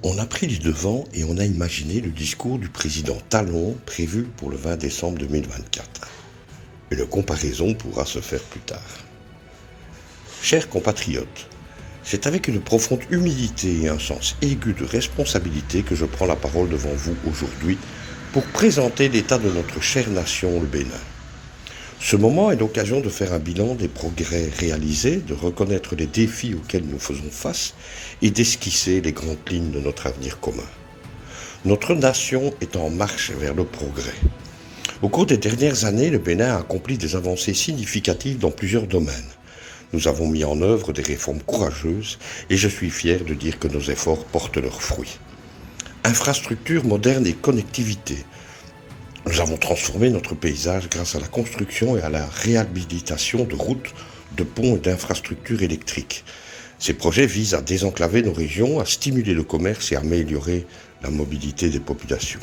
On a pris les devants et on a imaginé le discours du président Talon prévu pour le 20 décembre 2024. Une comparaison pourra se faire plus tard. Chers compatriotes, c'est avec une profonde humilité et un sens aigu de responsabilité que je prends la parole devant vous aujourd'hui pour présenter l'état de notre chère nation, le Bénin. Ce moment est l'occasion de faire un bilan des progrès réalisés, de reconnaître les défis auxquels nous faisons face et d'esquisser les grandes lignes de notre avenir commun. Notre nation est en marche vers le progrès. Au cours des dernières années, le Bénin a accompli des avancées significatives dans plusieurs domaines. Nous avons mis en œuvre des réformes courageuses et je suis fier de dire que nos efforts portent leurs fruits. Infrastructures modernes et connectivité. Nous avons transformé notre paysage grâce à la construction et à la réhabilitation de routes, de ponts et d'infrastructures électriques. Ces projets visent à désenclaver nos régions, à stimuler le commerce et à améliorer la mobilité des populations.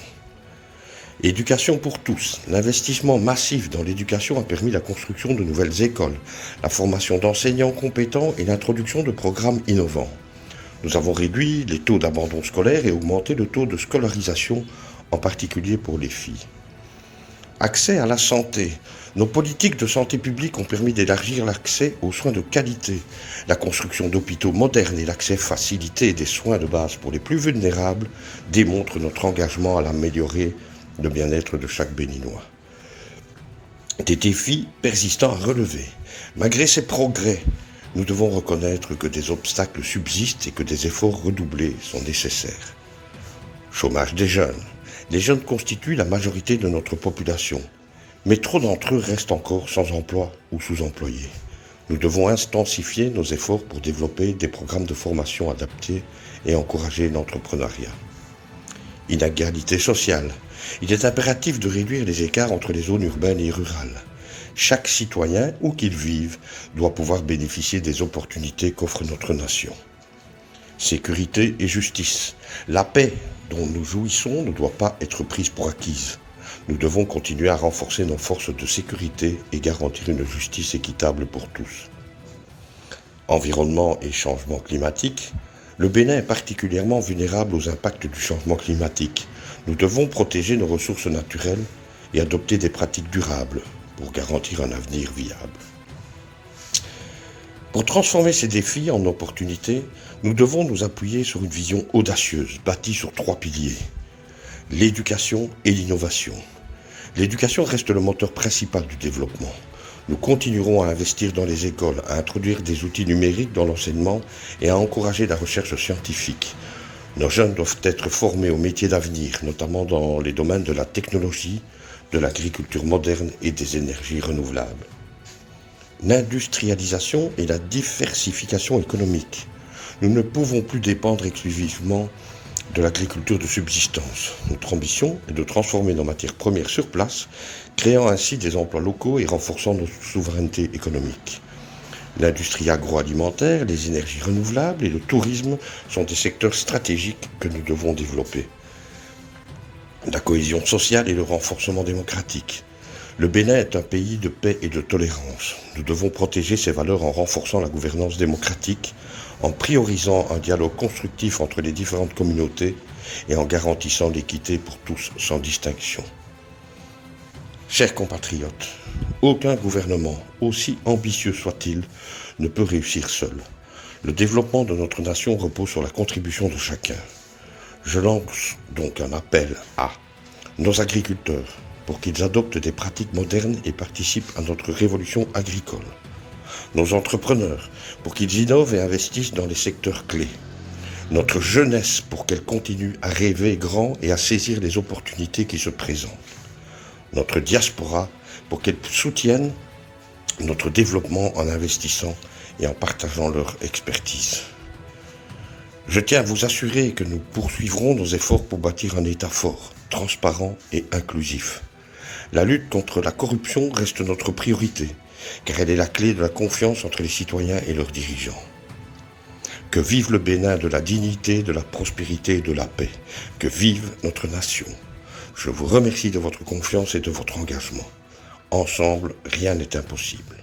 Éducation pour tous. L'investissement massif dans l'éducation a permis la construction de nouvelles écoles, la formation d'enseignants compétents et l'introduction de programmes innovants. Nous avons réduit les taux d'abandon scolaire et augmenté le taux de scolarisation, en particulier pour les filles. Accès à la santé. Nos politiques de santé publique ont permis d'élargir l'accès aux soins de qualité. La construction d'hôpitaux modernes et l'accès facilité des soins de base pour les plus vulnérables démontrent notre engagement à améliorer le bien-être de chaque Béninois. Des défis persistants à relever. Malgré ces progrès, nous devons reconnaître que des obstacles subsistent et que des efforts redoublés sont nécessaires. Chômage des jeunes. Les jeunes constituent la majorité de notre population, mais trop d'entre eux restent encore sans emploi ou sous-employés. Nous devons intensifier nos efforts pour développer des programmes de formation adaptés et encourager l'entrepreneuriat. Inégalité sociale. Il est impératif de réduire les écarts entre les zones urbaines et rurales. Chaque citoyen, où qu'il vive, doit pouvoir bénéficier des opportunités qu'offre notre nation. Sécurité et justice. La paix dont nous jouissons ne doit pas être prise pour acquise. Nous devons continuer à renforcer nos forces de sécurité et garantir une justice équitable pour tous. Environnement et changement climatique. Le Bénin est particulièrement vulnérable aux impacts du changement climatique. Nous devons protéger nos ressources naturelles et adopter des pratiques durables pour garantir un avenir viable. Pour transformer ces défis en opportunités, nous devons nous appuyer sur une vision audacieuse, bâtie sur 3 piliers. L'éducation et l'innovation. L'éducation reste le moteur principal du développement. Nous continuerons à investir dans les écoles, à introduire des outils numériques dans l'enseignement et à encourager la recherche scientifique. Nos jeunes doivent être formés aux métiers d'avenir, notamment dans les domaines de la technologie, de l'agriculture moderne et des énergies renouvelables. L'industrialisation et la diversification économique. Nous ne pouvons plus dépendre exclusivement de l'agriculture de subsistance. Notre ambition est de transformer nos matières premières sur place, créant ainsi des emplois locaux et renforçant notre souveraineté économique. L'industrie agroalimentaire, les énergies renouvelables et le tourisme sont des secteurs stratégiques que nous devons développer. La cohésion sociale et le renforcement démocratique. Le Bénin est un pays de paix et de tolérance. Nous devons protéger ces valeurs en renforçant la gouvernance démocratique, en priorisant un dialogue constructif entre les différentes communautés et en garantissant l'équité pour tous sans distinction. Chers compatriotes, aucun gouvernement, aussi ambitieux soit-il, ne peut réussir seul. Le développement de notre nation repose sur la contribution de chacun. Je lance donc un appel à nos agriculteurs, pour qu'ils adoptent des pratiques modernes et participent à notre révolution agricole. Nos entrepreneurs, pour qu'ils innovent et investissent dans les secteurs clés. Notre jeunesse, pour qu'elle continue à rêver grand et à saisir les opportunités qui se présentent. Notre diaspora, pour qu'elle soutienne notre développement en investissant et en partageant leur expertise. Je tiens à vous assurer que nous poursuivrons nos efforts pour bâtir un État fort, transparent et inclusif. La lutte contre la corruption reste notre priorité, car elle est la clé de la confiance entre les citoyens et leurs dirigeants. Que vive le Bénin de la dignité, de la prospérité et de la paix. Que vive notre nation. Je vous remercie de votre confiance et de votre engagement. Ensemble, rien n'est impossible.